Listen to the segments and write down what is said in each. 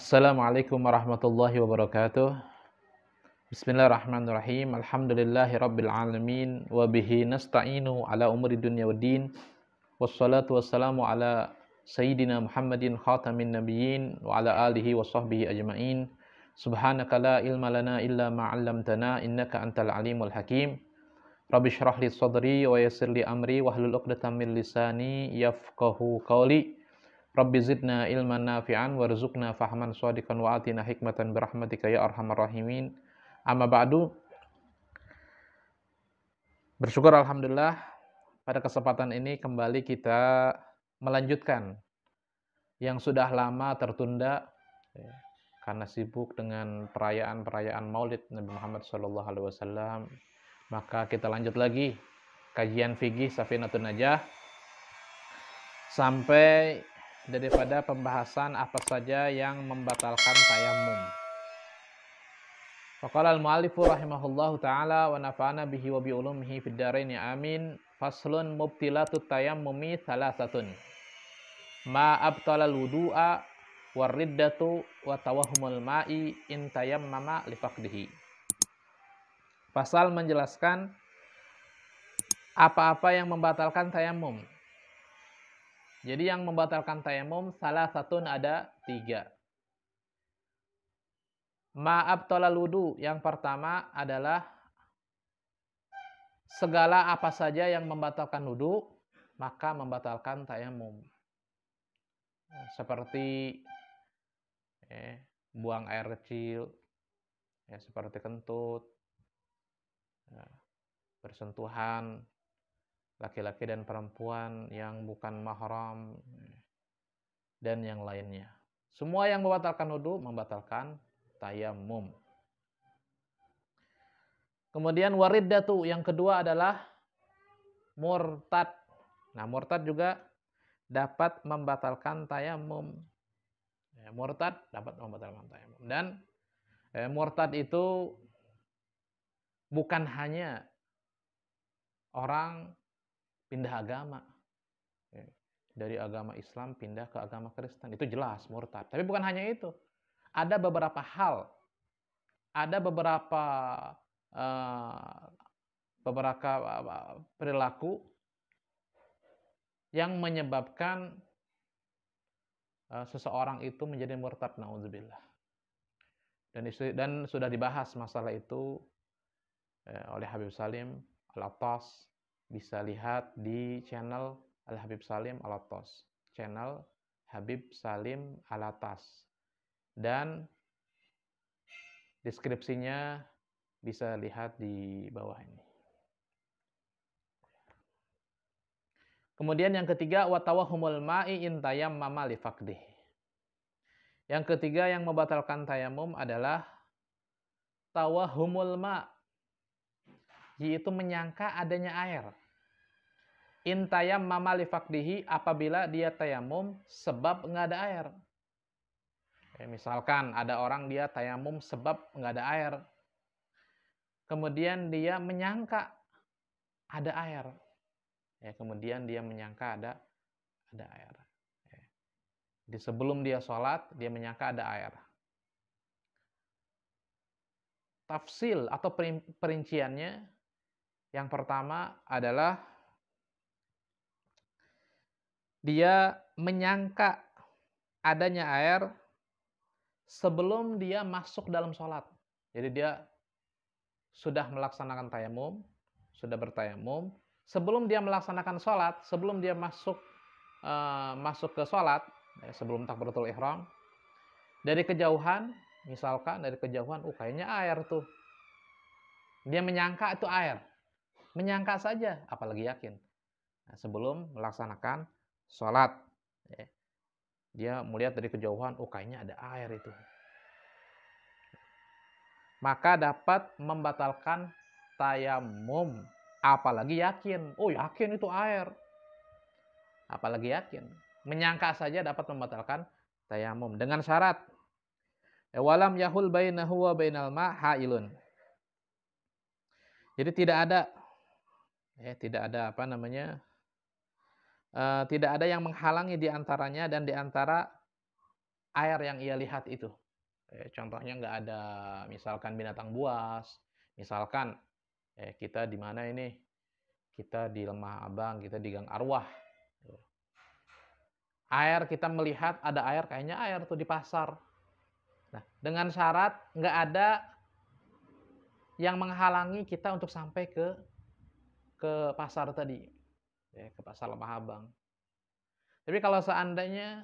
Assalamualaikum warahmatullahi wabarakatuh. Bismillahirrahmanirrahim. Alhamdulillahi rabbil alamin wa bihi nasta'inu ala umuri dunya waddin. Wassalatu wassalamu ala sayyidina Muhammadin khatamin nabiyyin wa ala alihi wa sahbihi ajma'in. Subhanaka la ilma lana illa ma 'allamtana innaka antal alimul hakim. Rabbi shrah li sadri wa yassir li amri wahlul 'uqdatam min lisani yafqahu qawli. Rabbi zidna ilman nafi'an warzuqna fahman shadiqan wa atina hikmatan birahmatika ya arhamar rahimin. Amma ba'du. Bersyukur alhamdulillah pada kesempatan ini kembali kita melanjutkan yang sudah lama tertunda ya, karena sibuk dengan perayaan-perayaan Maulid Nabi Muhammad SAW. Maka kita lanjut lagi kajian fikih Safinatun Najah sampai daripada pembahasan apa saja yang membatalkan tayammum. Faqala al-mu'allifu rahimahullahu ta'ala wa nafa'ana bihi wa bi ulumihi fid dharain amin. Faslun mubtilatut tayammumi thalathatun. Ma abtalal wudu'a war riddatu wa tawahhumul ma'i in tayammama li faqdihi. Pasal menjelaskan apa-apa yang membatalkan tayammum. Jadi yang membatalkan tayamum salah satu ada 3. Ma'ab tolal wudu. Yang pertama adalah segala apa saja yang membatalkan wudu, maka membatalkan tayamum. Seperti buang air kecil, seperti kentut, bersentuhan laki-laki dan perempuan yang bukan mahram, dan yang lainnya. Semua yang membatalkan wudu membatalkan tayammum. Kemudian wariddatu, yang kedua adalah murtad. Nah, murtad juga dapat membatalkan tayammum. Murtad dapat membatalkan tayammum. Dan murtad itu bukan hanya orang pindah agama. Dari agama Islam pindah ke agama Kristen. Itu jelas murtad. Tapi bukan hanya itu. Ada beberapa hal. Ada beberapa perilaku yang menyebabkan seseorang itu menjadi murtad, naudzubillah. Dan sudah dibahas masalah itu oleh Habib Salim Al-Attas. Bisa lihat di channel Al-Habib Salim Al-Attas, channel Habib Salim Al-Attas, dan deskripsinya bisa lihat di bawah ini. Kemudian yang ketiga, wa tawahhumul ma'i in tayammama li faqdih. Yang ketiga yang membatalkan tayamum adalah tawahhumul ma', yaitu menyangka adanya air. In tayammama li faqdihi, apabila dia tayamum sebab nggak ada air. Misalkan ada orang dia tayamum sebab nggak ada air. Kemudian dia menyangka ada air. Kemudian dia menyangka ada air. Di sebelum dia sholat, dia menyangka ada air. Tafsil atau perinciannya, yang pertama adalah dia menyangka adanya air sebelum dia masuk dalam sholat. Jadi dia sudah melaksanakan tayamum, sudah bertayamum. Sebelum dia melaksanakan sholat, sebelum dia masuk ke sholat, sebelum takbiratul ihram, dari kejauhan, misalkan dari kejauhan, kayaknya air tuh. Dia menyangka itu air. Menyangka saja, apalagi yakin. Sebelum melaksanakan sholat, dia melihat dari kejauhan, kayaknya ada air itu. Maka dapat membatalkan tayamum. Apalagi yakin, yakin itu air. Apalagi yakin. Menyangka saja dapat membatalkan tayamum. Dengan syarat, walam yahul bainahu wa bainal ma' hailun. Jadi tidak ada tidak ada yang menghalangi di antaranya dan di antara air yang ia lihat itu. Contohnya nggak ada misalkan binatang buas, misalkan kita di mana ini? Kita di Lemah Abang, kita di Gang Arwah. Air kita melihat ada air, kayaknya air tuh di pasar. Nah, dengan syarat nggak ada yang menghalangi kita untuk sampai ke pasar tadi, ke pasar Lemah Abang. Tapi kalau seandainya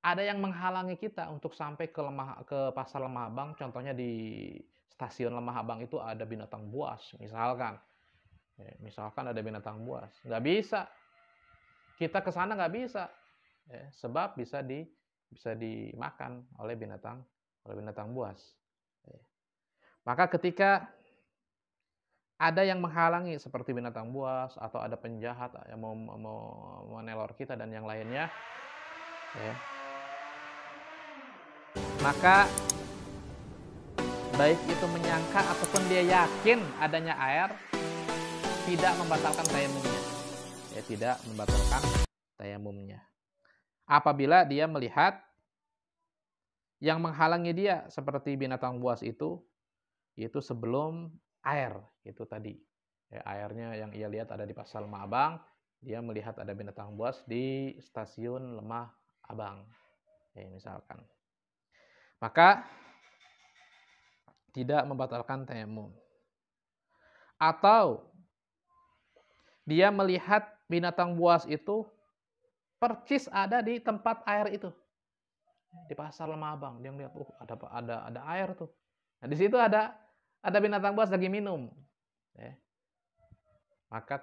ada yang menghalangi kita untuk sampai ke pasar Lemah Abang, contohnya di stasiun Lemah Abang itu ada binatang buas, misalkan. Misalkan ada binatang buas, nggak bisa. Kita ke sana nggak bisa, sebab bisa dimakan oleh binatang buas. Maka ketika ada yang menghalangi seperti binatang buas atau ada penjahat yang mau menelor kita dan yang lainnya, maka baik itu menyangka ataupun dia yakin adanya air, tidak membatalkan tayamumnya. Tidak membatalkan tayamumnya. Apabila dia melihat yang menghalangi dia seperti binatang buas itu sebelum air itu tadi. Airnya yang ia lihat ada di pasar Lemah Abang, dia melihat ada binatang buas di stasiun Lemah Abang. Misalkan. Maka tidak membatalkan tayamum. Atau dia melihat binatang buas itu percis ada di tempat air itu. Di pasar Lemah Abang, dia melihat ada air tuh. Nah, di situ ada binatang buas lagi minum. Maka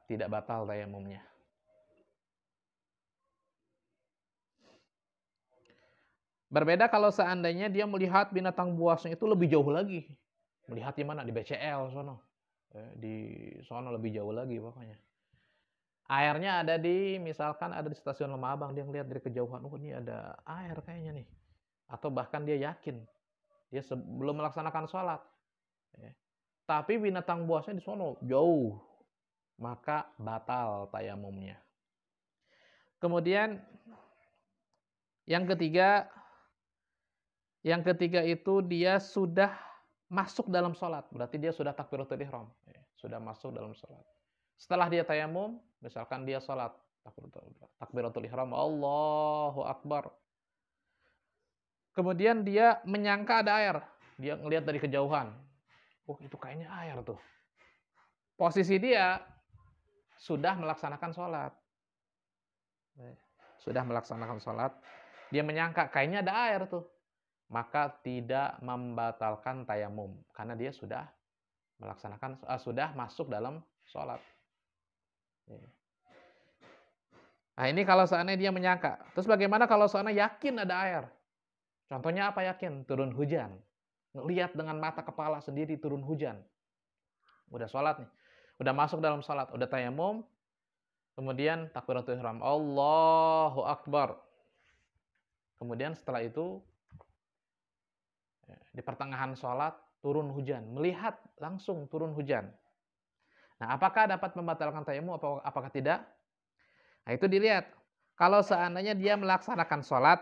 tidak batal tayamumnya. Berbeda kalau seandainya dia melihat binatang buasnya itu lebih jauh lagi. Melihat di mana? Di BCL sono. Di sono lebih jauh lagi pokoknya. Airnya ada misalkan ada di stasiun Lemah Abang, dia ngelihat dari kejauhan, oh ini ada air kayaknya nih. Atau bahkan dia yakin, dia sebelum melaksanakan sholat. Tapi binatang buasnya di sono jauh, maka batal tayamumnya. Kemudian yang ketiga itu dia sudah masuk dalam sholat, berarti dia sudah takbiratul ihram, sudah masuk dalam sholat. Setelah dia tayamum, misalkan dia sholat, takbiratul ihram, Allahu Akbar. Kemudian dia menyangka ada air, dia ngelihat dari kejauhan, oh itu kayaknya air tuh. Posisi dia sudah melaksanakan sholat. Dia menyangka kayaknya ada air tuh. Maka tidak membatalkan tayamum. Karena dia sudah sudah masuk dalam sholat. Nah ini kalau seandainya dia menyangka. Terus bagaimana kalau seandainya yakin ada air? Contohnya apa yakin? Turun hujan. Ngelihat dengan mata kepala sendiri turun hujan. Udah sholat nih. Udah masuk dalam sholat. Udah tayamum. Kemudian takbiratul ihram. Allahu Akbar. Kemudian setelah itu di pertengahan sholat turun hujan. Melihat langsung turun hujan. Nah apakah dapat membatalkan tayamum? Apakah tidak? Nah itu dilihat. Kalau seandainya dia melaksanakan sholat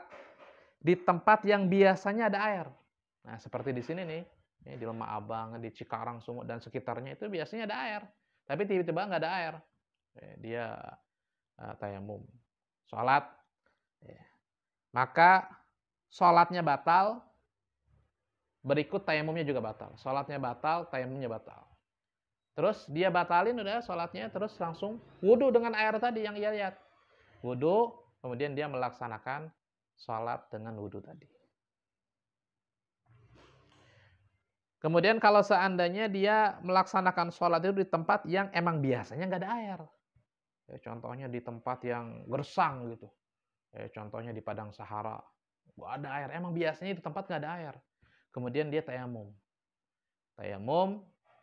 di tempat yang biasanya ada air. Nah seperti di sini nih. Di Lemah Abang, di Cikarang, Sumut, dan sekitarnya itu biasanya ada air. Tapi tiba-tiba nggak ada air. Dia tayamum. Sholat. Maka sholatnya batal. Berikut tayamumnya juga batal. Sholatnya batal, tayamumnya batal. Terus dia batalin udah sholatnya, terus langsung wudhu dengan air tadi yang ia lihat. Wudhu, kemudian dia melaksanakan sholat dengan wudhu tadi. Kemudian kalau seandainya dia melaksanakan sholat itu di tempat yang emang biasanya nggak ada air. Contohnya di tempat yang gersang gitu. Contohnya di Padang Sahara. Nggak ada air, emang biasanya di tempat nggak ada air. Kemudian dia tayamum.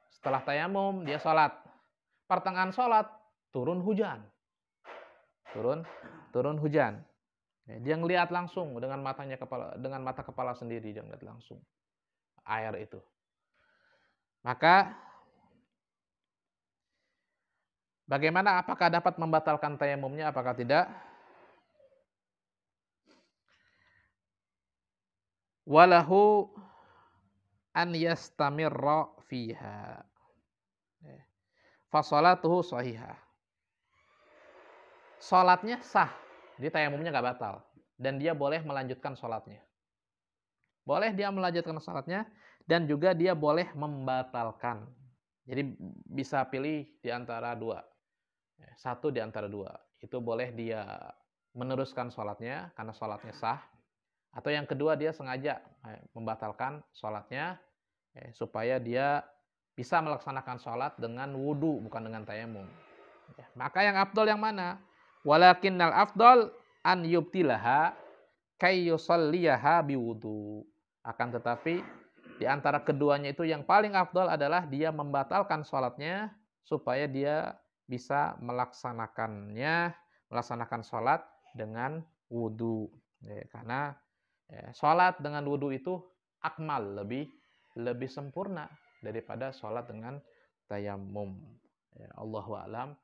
Setelah tayamum dia sholat. Pertengahan sholat turun hujan. Turun hujan. Dia ngelihat langsung dengan mata kepala sendiri, dia ngelihat langsung air itu. Maka bagaimana, apakah dapat membatalkan tayamumnya, apakah tidak? walahu an yastamirra fiha. Fa sholatuhu shahihah. Salatnya sah, jadi tayamumnya nggak batal dan dia boleh melanjutkan salatnya. Boleh dia melanjutkan salatnya dan juga dia boleh membatalkan. Jadi bisa pilih di antara dua. Satu di antara dua. Itu boleh dia meneruskan salatnya karena salatnya sah. Atau yang kedua dia sengaja membatalkan salatnya supaya dia bisa melaksanakan salat dengan wudu bukan dengan tayamum. Maka yang afdal yang mana? Walakinnal afdal an yubtilaha kay yusalliyaha biwudu. Akan tetapi di antara keduanya itu yang paling afdal adalah dia membatalkan salatnya supaya dia bisa melaksanakan salat dengan wudu. Karena salat dengan wudu itu akmal, lebih sempurna daripada salat dengan tayamum. Allahu a'lam.